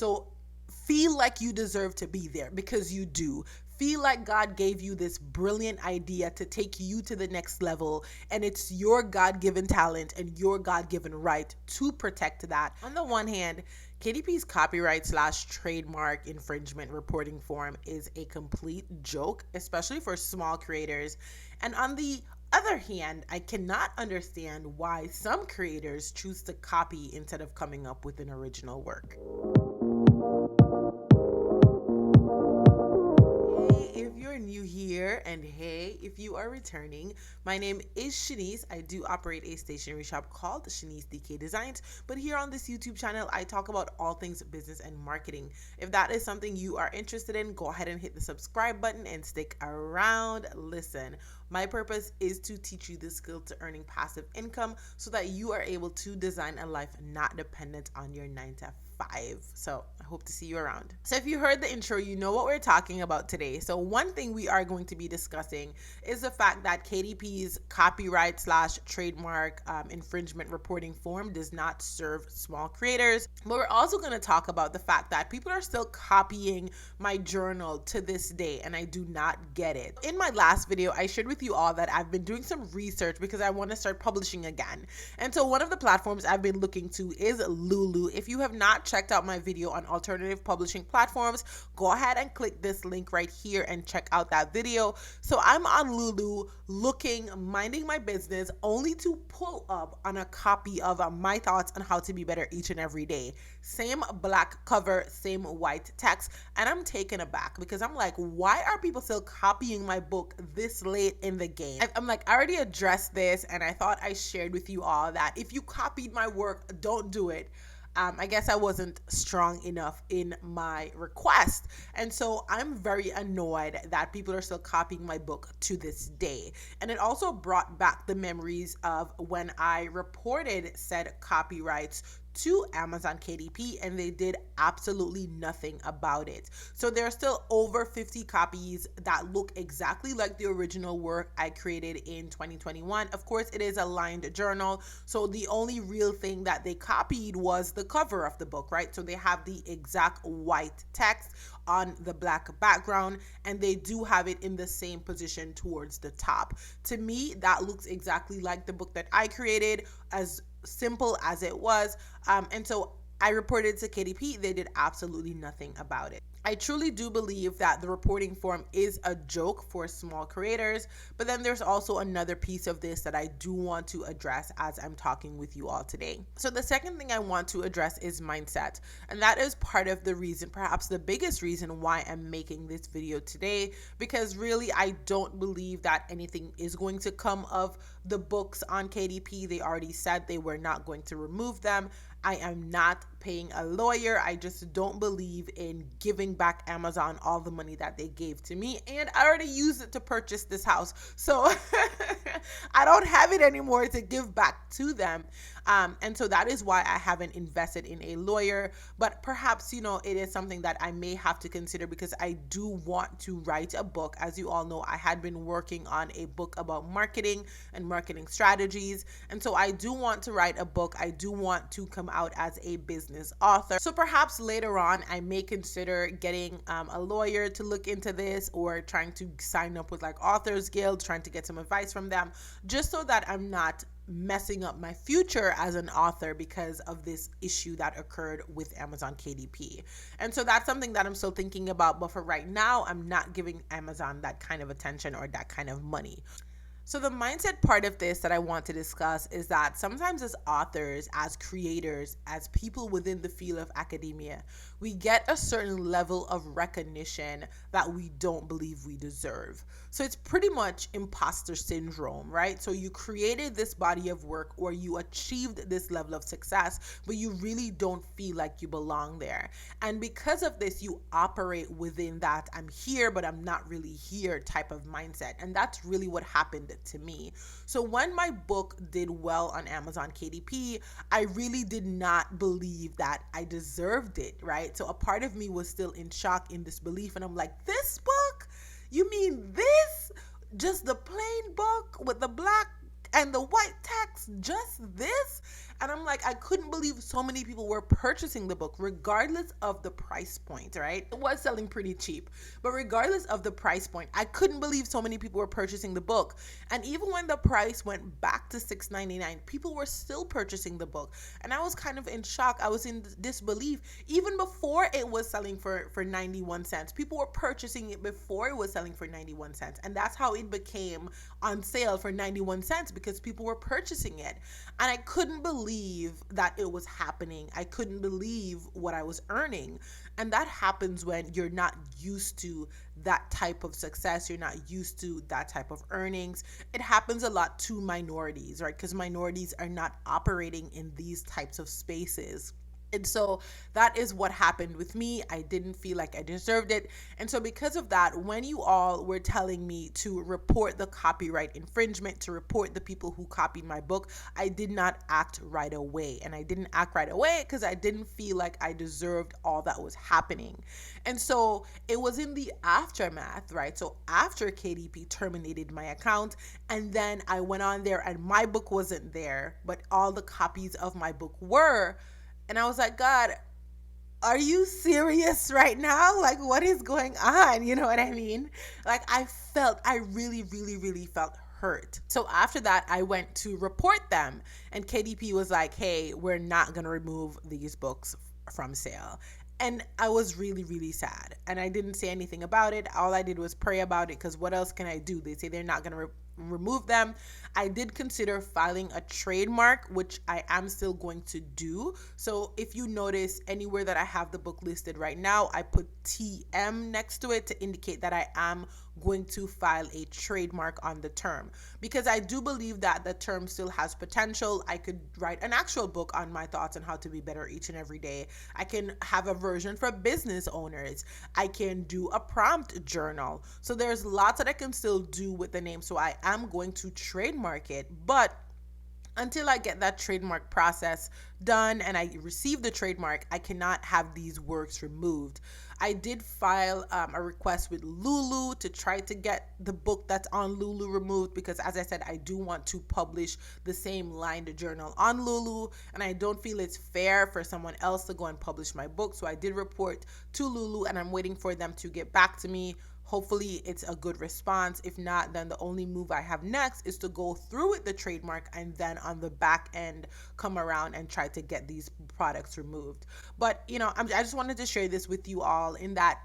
So feel like you deserve to be there, because you do. Feel like God gave you this brilliant idea to take you to the next level, and it's your God-given talent and your God-given right to protect that. On the one hand, KDP's copyright slash trademark infringement reporting form is a complete joke, especially for small creators. And on the other hand, I cannot understand why some creators choose to copy instead of coming up with an original work. If you're new here, and hey, if you are returning, my name is Shanice. I do operate a stationery shop called Shanice DK Designs, but here on this YouTube channel, I talk about all things business and marketing. If that is something you are interested in, go ahead and hit the subscribe button and stick around. Listen, my purpose is to teach you the skill to earning passive income so that you are able to design a life not dependent on your 9 to 5. So I hope to see you around. So if you heard the intro, you know what we're talking about today. So one thing we are going to be discussing is the fact that KDP's copyright slash trademark infringement reporting form does not serve small creators. But we're also going to talk about the fact that people are still copying my journal to this day, and I do not get it. In my last video, I shared with you all that I've been doing some research because I want to start publishing again. And so one of the platforms I've been looking to is Lulu. If you have not checked out my video on alternative publishing platforms, go ahead and click this link right here and check out that video. So I'm on Lulu looking, minding my business, only to pull up on a copy of my thoughts on how to be better each and every day. Same black cover, same white text, and I'm taken aback because I'm like, why are people still copying my book this late in the game? I'm like, I already addressed this, and I thought I shared with you all that if you copied my work, don't do it. I guess I wasn't strong enough in my request. And so I'm very annoyed that people are still copying my book to this day. And it also brought back the memories of when I reported said copyrights to Amazon KDP, and they did absolutely nothing about it. So there are still over 50 copies that look exactly like the original work I created in 2021. Of course, it is a lined journal, so the only real thing that they copied was the cover of the book, right? So they have the exact white text on the black background, and they do have it in the same position towards the top. To me, that looks exactly like the book that I created, as simple as it was. And so I reported to KDP. They did absolutely nothing about it. I truly do believe that the reporting form is a joke for small creators, but then there's also another piece of this that I do want to address as I'm talking with you all today. So the second thing I want to address is mindset, and that is part of the reason, perhaps the biggest reason, why I'm making this video today, because really I don't believe that anything is going to come of the books on KDP. They already said they were not going to remove them. I am not paying a lawyer. I just don't believe in giving back Amazon all the money that they gave to me, and I already used it to purchase this house, so I don't have it anymore to give back to them. And so that is why I haven't invested in a lawyer, but perhaps, you know, it is something that I may have to consider because I do want to write a book. As you all know, I had been working on a book about marketing and marketing strategies, and so I do want to write a book. I do want to come out as a business author. So perhaps later on, I may consider getting a lawyer to look into this, or trying to sign up with like Authors Guild, trying to get some advice from them, just so that I'm not messing up my future as an author because of this issue that occurred with Amazon KDP. And so that's something that I'm still thinking about, but for right now, I'm not giving Amazon that kind of attention or that kind of money. So the mindset part of this that I want to discuss is that sometimes as authors, as creators, as people within the field of academia, we get a certain level of recognition that we don't believe we deserve. So it's pretty much imposter syndrome, right? So you created this body of work, or you achieved this level of success, but you really don't feel like you belong there. And because of this, you operate within that I'm here, but I'm not really here type of mindset. And that's really what happened to me. So when my book did well on Amazon KDP, I really did not believe that I deserved it, right? So a part of me was still in shock, in disbelief, and I'm like, this book? You mean this? Just the plain book with the black and the white text? Just this? And I'm like, I couldn't believe so many people were purchasing the book, regardless of the price point, right? It was selling pretty cheap, but regardless of the price point, I couldn't believe so many people were purchasing the book. And even when the price went back to $6.99, people were still purchasing the book. And I was kind of in shock. I was in disbelief. Even before it was selling for 91 cents, people were purchasing it before it was selling for 91 cents. And that's how it became on sale for 91 cents, because people were purchasing it. And I couldn't believe that it was happening. I couldn't believe what I was earning. And that happens when you're not used to that type of success. You're not used to that type of earnings. It happens a lot to minorities, right? Because minorities are not operating in these types of spaces. And so that is what happened with me. I didn't feel like I deserved it. And so because of that, when you all were telling me to report the copyright infringement, to report the people who copied my book, I did not act right away. And I didn't act right away because I didn't feel like I deserved all that was happening. And so it was in the aftermath, right? So after KDP terminated my account, and then I went on there and my book wasn't there, but all the copies of my book were. And I was like, God, are you serious right now? Like, what is going on? You know what I mean? Like, I really, really, really felt hurt. So after that, I went to report them. And KDP was like, hey, we're not going to remove these books from sale. And I was really, really sad. And I didn't say anything about it. All I did was pray about it, because what else can I do? They say they're not going to remove them. I did consider filing a trademark, which I am still going to do. So if you notice, anywhere that I have the book listed right now, I put TM next to it to indicate that I am going to file a trademark on the term, because I do believe that the term still has potential. I could write an actual book on my thoughts on how to be better each and every day. I can have a version for business owners. I can do a prompt journal. So there's lots that I can still do with the name. So I am going to trademark it, but until I get that trademark process done and I receive the trademark, I cannot have these works removed. I did file a request with Lulu to try to get the book that's on Lulu removed, because as I said, I do want to publish the same lined journal on Lulu, and I don't feel it's fair for someone else to go and publish my book. So I did report to Lulu, and I'm waiting for them to get back to me. Hopefully it's a good response. If not, then the only move I have next is to go through with the trademark and then on the back end come around and try to get these products removed. But I just wanted to share this with you all, in that,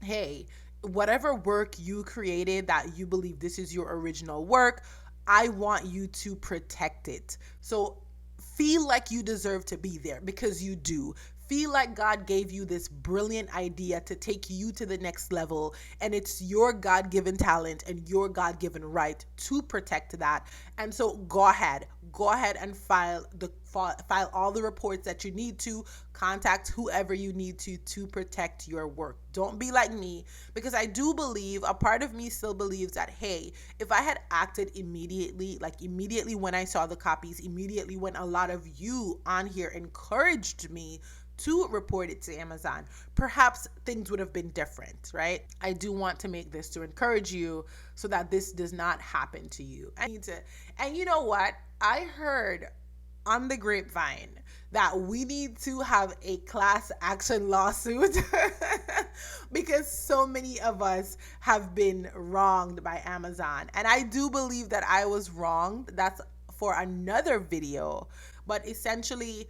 hey, whatever work you created that you believe this is your original work, I want you to protect it. So feel like you deserve to be there, because you do. Feel like God gave you this brilliant idea to take you to the next level, and it's your God-given talent and your God-given right to protect that. And so go ahead and file all the reports that you need to. Contact whoever you need to protect your work. Don't be like me, because I do believe, a part of me still believes that, hey, if I had acted immediately, like immediately when I saw the copies, immediately when a lot of you on here encouraged me to report it to Amazon, perhaps things would have been different, right? I do want to make this to encourage you so that this does not happen to you. And you know what? I heard on the grapevine that we need to have a class action lawsuit because so many of us have been wronged by Amazon. And I do believe that I was wronged. That's for another video. But essentially,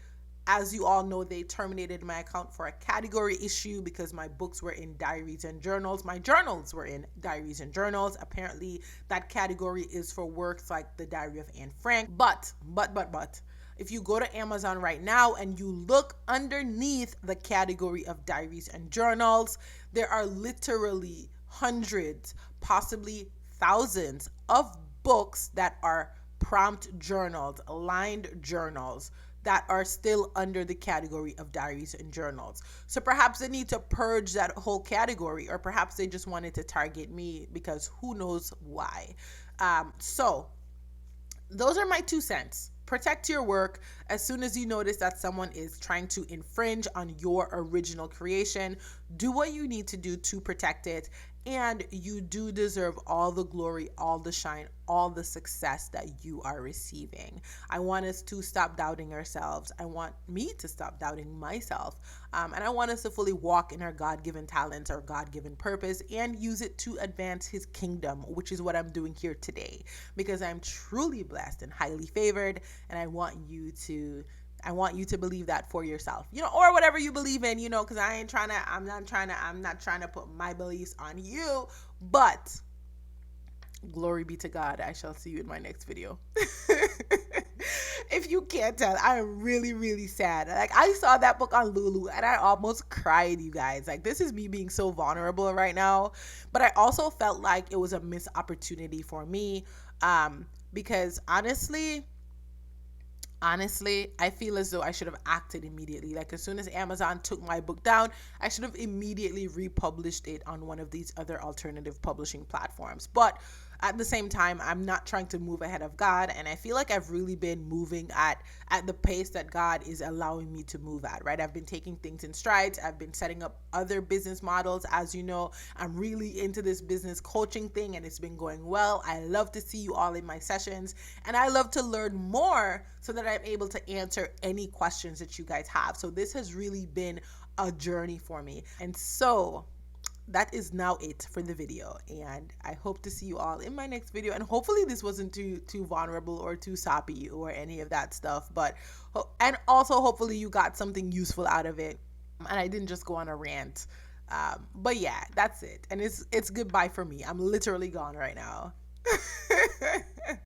as you all know, they terminated my account for a category issue because my books were in diaries and journals. My journals were in diaries and journals. Apparently, that category is for works like the Diary of Anne Frank. But, if you go to Amazon right now and you look underneath the category of diaries and journals, there are literally hundreds, possibly thousands of books that are prompt journals, lined journals, that are still under the category of diaries and journals. So perhaps they need to purge that whole category, or perhaps they just wanted to target me, because who knows why. So those are my 2 cents. Protect your work. As soon as you notice that someone is trying to infringe on your original creation, do what you need to do to protect it. And you do deserve all the glory, all the shine, all the success that you are receiving. I want us to stop doubting ourselves. I want me to stop doubting myself. And I want us to fully walk in our God given talents, our God given purpose, and use it to advance His kingdom, which is what I'm doing here today. Because I'm truly blessed and highly favored, and I want you to believe that for yourself, or whatever you believe in, because I'm not trying to put my beliefs on you, but glory be to God. I shall see you in my next video. If you can't tell, I'm really, really sad. Like, I saw that book on Lulu and I almost cried, you guys. Like, this is me being so vulnerable right now. But I also felt like it was a missed opportunity for me. Because honestly, I feel as though I should have acted immediately. Like, as soon as Amazon took my book down, I should have immediately republished it on one of these other alternative publishing platforms. But at the same time, I'm not trying to move ahead of God, and I feel like I've really been moving at the pace that God is allowing me to move at, right? I've been taking things in strides. I've been setting up other business models. As you know, I'm really into this business coaching thing, and it's been going well. I love to see you all in my sessions, and I love to learn more so that I'm able to answer any questions that you guys have. So this has really been a journey for me. And so that is now it for the video, and I hope to see you all in my next video. And hopefully this wasn't too vulnerable or too soppy or any of that stuff, but and also hopefully you got something useful out of it, and I didn't just go on a rant. But yeah, that's it, and it's goodbye for me. I'm literally gone right now.